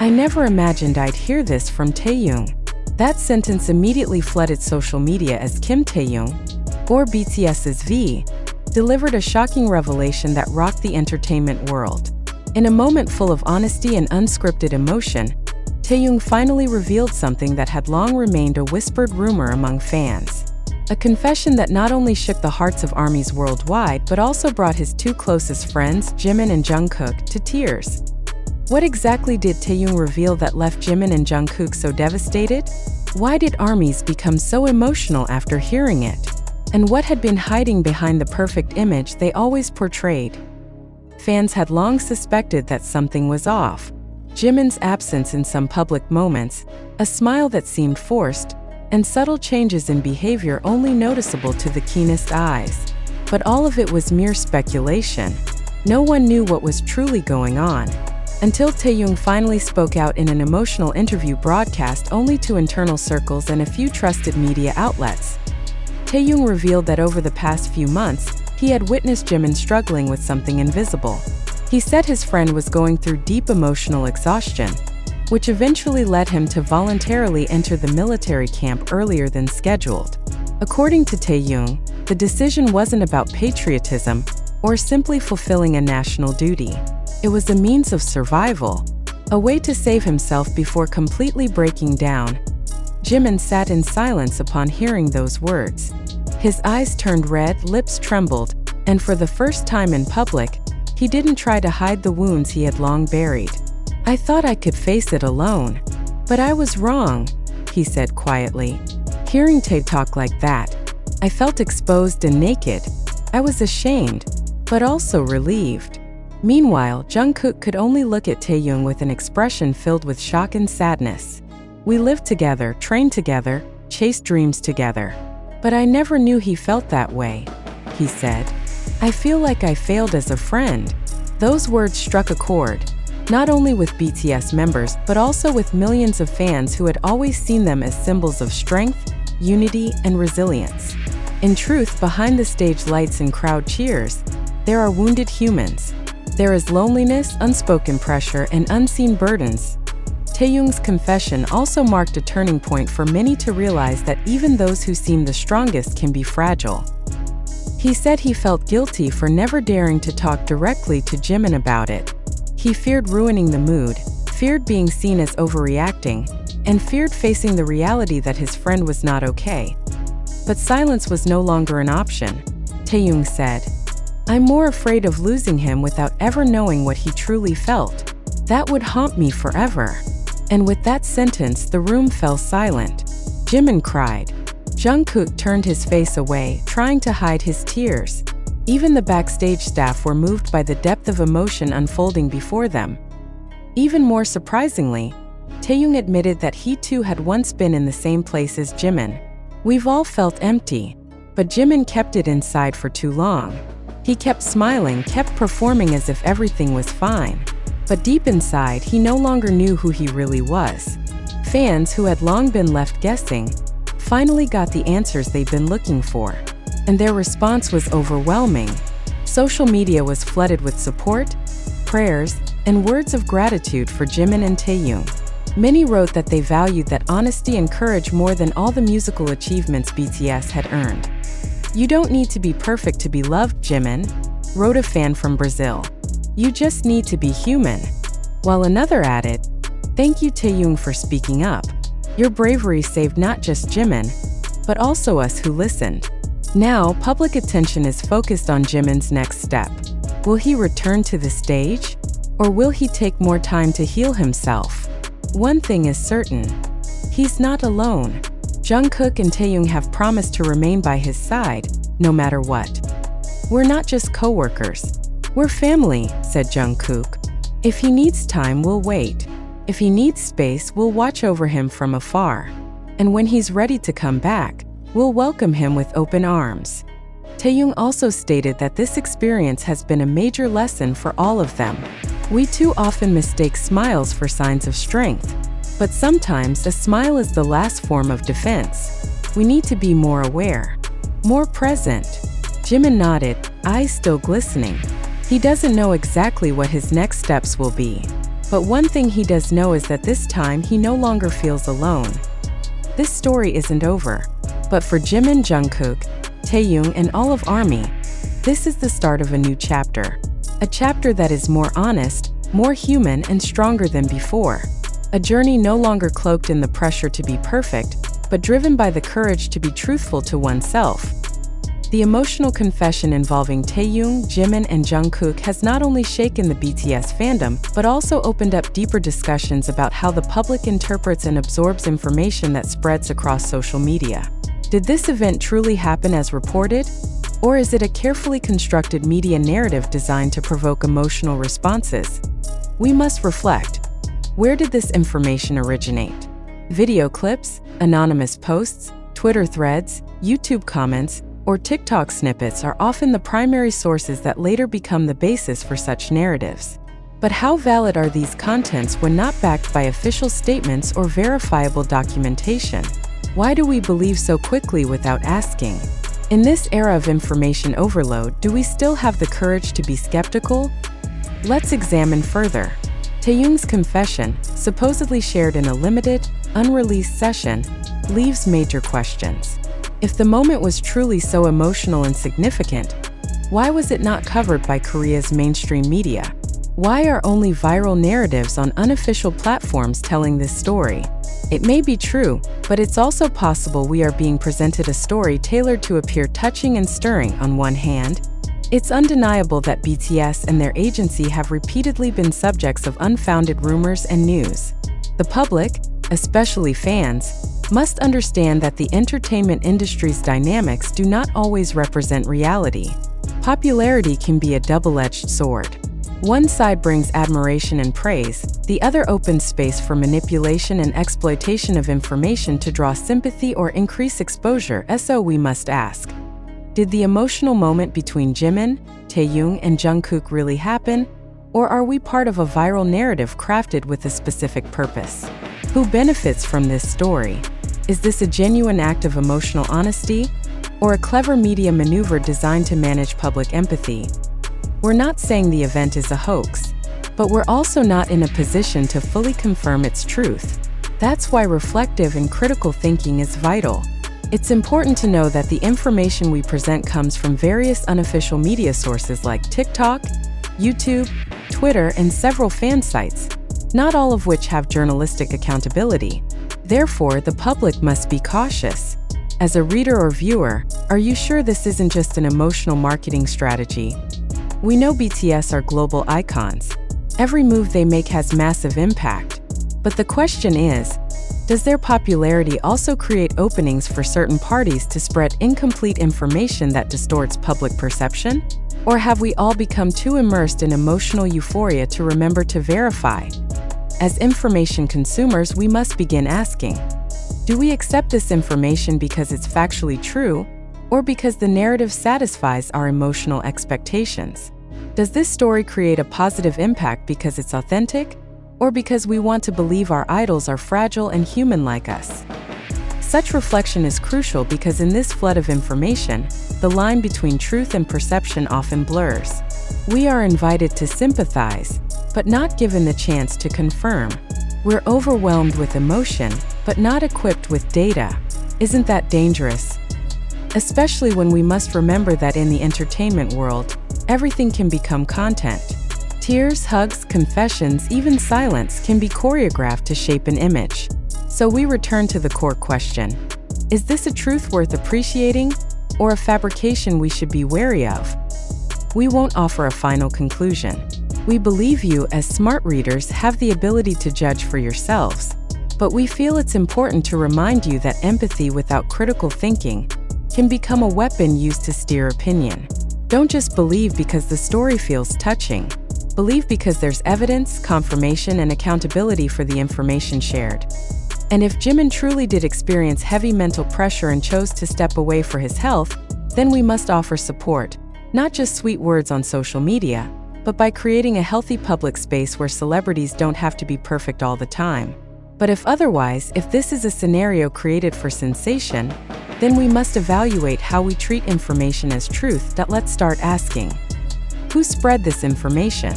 I never imagined I'd hear this from Taehyung. That sentence immediately flooded social media as Kim Taehyung, or BTS's V, delivered a shocking revelation that rocked the entertainment world. In a moment full of honesty and unscripted emotion, Taehyung finally revealed something that had long remained a whispered rumor among fans. A confession that not only shook the hearts of ARMYs worldwide but also brought his two closest friends, Jimin and Jungkook, to tears. What exactly did Taehyung reveal that left Jimin and Jungkook so devastated? Why did ARMYs become so emotional after hearing it? And what had been hiding behind the perfect image they always portrayed? Fans had long suspected that something was off. Jimin's absence in some public moments, a smile that seemed forced, and subtle changes in behavior only noticeable to the keenest eyes. But all of it was mere speculation. No one knew what was truly going on, until Taehyung finally spoke out in an emotional interview broadcast only to internal circles and a few trusted media outlets. Taehyung revealed that over the past few months, he had witnessed Jimin struggling with something invisible. He said his friend was going through deep emotional exhaustion, which eventually led him to voluntarily enter the military camp earlier than scheduled. According to Taehyung, the decision wasn't about patriotism or simply fulfilling a national duty. It was a means of survival, a way to save himself before completely breaking down. Jimin sat in silence upon hearing those words. His eyes turned red, lips trembled, and for the first time in public, he didn't try to hide the wounds he had long buried. "I thought I could face it alone, but I was wrong," he said quietly. Hearing Tae talk like that, I felt exposed and naked. I was ashamed, but also relieved. Meanwhile, Jungkook could only look at Taehyung with an expression filled with shock and sadness. "We lived together, trained together, chased dreams together. But I never knew he felt that way," he said. "I feel like I failed as a friend." Those words struck a chord, not only with BTS members but also with millions of fans who had always seen them as symbols of strength, unity, and resilience. In truth, behind the stage lights and crowd cheers, there are wounded humans. There is loneliness, unspoken pressure, and unseen burdens. Taehyung's confession also marked a turning point for many to realize that even those who seem the strongest can be fragile. He said he felt guilty for never daring to talk directly to Jimin about it. He feared ruining the mood, feared being seen as overreacting, and feared facing the reality that his friend was not okay. But silence was no longer an option. Taehyung said, "I'm more afraid of losing him without ever knowing what he truly felt. That would haunt me forever." And with that sentence, the room fell silent. Jimin cried. Jungkook turned his face away, trying to hide his tears. Even the backstage staff were moved by the depth of emotion unfolding before them. Even more surprisingly, Taehyung admitted that he too had once been in the same place as Jimin. "We've all felt empty, but Jimin kept it inside for too long. He kept smiling, kept performing as if everything was fine. But deep inside, he no longer knew who he really was." Fans who had long been left guessing finally got the answers they'd been looking for, and their response was overwhelming. Social media was flooded with support, prayers, and words of gratitude for Jimin and Taehyung. Many wrote that they valued that honesty and courage more than all the musical achievements BTS had earned. "You don't need to be perfect to be loved, Jimin," wrote a fan from Brazil. "You just need to be human." While another added, "Thank you, Taehyung, for speaking up. Your bravery saved not just Jimin, but also us who listened." Now, public attention is focused on Jimin's next step. Will he return to the stage? Or will he take more time to heal himself? One thing is certain. He's not alone. Jungkook and Taehyung have promised to remain by his side, no matter what. "We're not just co-workers. We're family," said Jungkook. "If he needs time, we'll wait. If he needs space, we'll watch over him from afar. And when he's ready to come back, we'll welcome him with open arms." Taehyung also stated that this experience has been a major lesson for all of them. "We too often mistake smiles for signs of strength, but sometimes a smile is the last form of defense. We need to be more aware, more present." Jimin nodded, eyes still glistening. He doesn't know exactly what his next steps will be, But one thing he does know is that this time he no longer feels alone. This story isn't over. But for Jimin Jungkook, Taehyung, and all of ARMY, this is the start of a new chapter. A chapter that is more honest, more human, and stronger than before. A journey no longer cloaked in the pressure to be perfect, but driven by the courage to be truthful to oneself. The emotional confession involving Taehyung, Jimin, and Jungkook has not only shaken the BTS fandom, but also opened up deeper discussions about how the public interprets and absorbs information that spreads across social media. Did this event truly happen as reported? Or is it a carefully constructed media narrative designed to provoke emotional responses? We must reflect. Where did this information originate? Video clips, anonymous posts, Twitter threads, YouTube comments, or TikTok snippets are often the primary sources that later become the basis for such narratives. But how valid are these contents when not backed by official statements or verifiable documentation? Why do we believe so quickly without asking? In this era of information overload, do we still have the courage to be skeptical? Let's examine further. Taehyung's confession, supposedly shared in a limited, unreleased session, leaves major questions. If the moment was truly so emotional and significant, why was it not covered by Korea's mainstream media? Why are only viral narratives on unofficial platforms telling this story? It may be true, but it's also possible we are being presented a story tailored to appear touching and stirring on one hand. It's undeniable that BTS and their agency have repeatedly been subjects of unfounded rumors and news. The public, especially fans, must understand that the entertainment industry's dynamics do not always represent reality. Popularity can be a double-edged sword. One side brings admiration and praise, the other opens space for manipulation and exploitation of information to draw sympathy or increase exposure. So we must ask, did the emotional moment between Jimin, Taehyung, and Jungkook really happen? Or are we part of a viral narrative crafted with a specific purpose? Who benefits from this story? Is this a genuine act of emotional honesty? Or a clever media maneuver designed to manage public empathy? We're not saying the event is a hoax, but we're also not in a position to fully confirm its truth. That's why reflective and critical thinking is vital. It's important to know that the information we present comes from various unofficial media sources like TikTok, YouTube, Twitter, and several fan sites, not all of which have journalistic accountability. Therefore, the public must be cautious. As a reader or viewer, are you sure this isn't just an emotional marketing strategy? We know BTS are global icons. Every move they make has massive impact. But the question is, does their popularity also create openings for certain parties to spread incomplete information that distorts public perception? Or have we all become too immersed in emotional euphoria to remember to verify? As information consumers, we must begin asking, do we accept this information because it's factually true, or because the narrative satisfies our emotional expectations? Does this story create a positive impact because it's authentic, or because we want to believe our idols are fragile and human like us? Such reflection is crucial because in this flood of information, the line between truth and perception often blurs. We are invited to sympathize, but not given the chance to confirm. We're overwhelmed with emotion, but not equipped with data. Isn't that dangerous? Especially when we must remember that in the entertainment world, everything can become content. Tears, hugs, confessions, even silence can be choreographed to shape an image. So we return to the core question. Is this a truth worth appreciating, or a fabrication we should be wary of? We won't offer a final conclusion. We believe you, as smart readers, have the ability to judge for yourselves. But we feel it's important to remind you that empathy without critical thinking can become a weapon used to steer opinion. Don't just believe because the story feels touching. Believe because there's evidence, confirmation, and accountability for the information shared. And if Jimin truly did experience heavy mental pressure and chose to step away for his health, then we must offer support, not just sweet words on social media, but by creating a healthy public space where celebrities don't have to be perfect all the time. But if otherwise, if this is a scenario created for sensation, then we must evaluate how we treat information as truth. Let's start asking, who spread this information?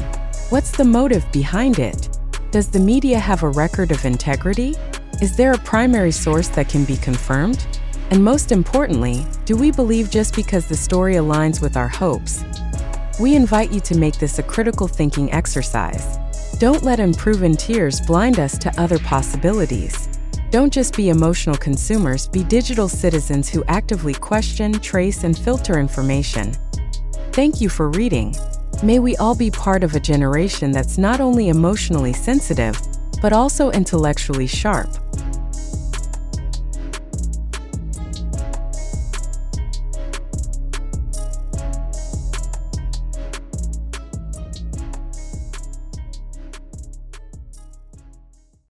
What's the motive behind it? Does the media have a record of integrity? Is there a primary source that can be confirmed? And most importantly, do we believe just because the story aligns with our hopes? We invite you to make this a critical thinking exercise. Don't let unproven tears blind us to other possibilities. Don't just be emotional consumers, be digital citizens who actively question, trace, and filter information. Thank you for reading. May we all be part of a generation that's not only emotionally sensitive, but also intellectually sharp.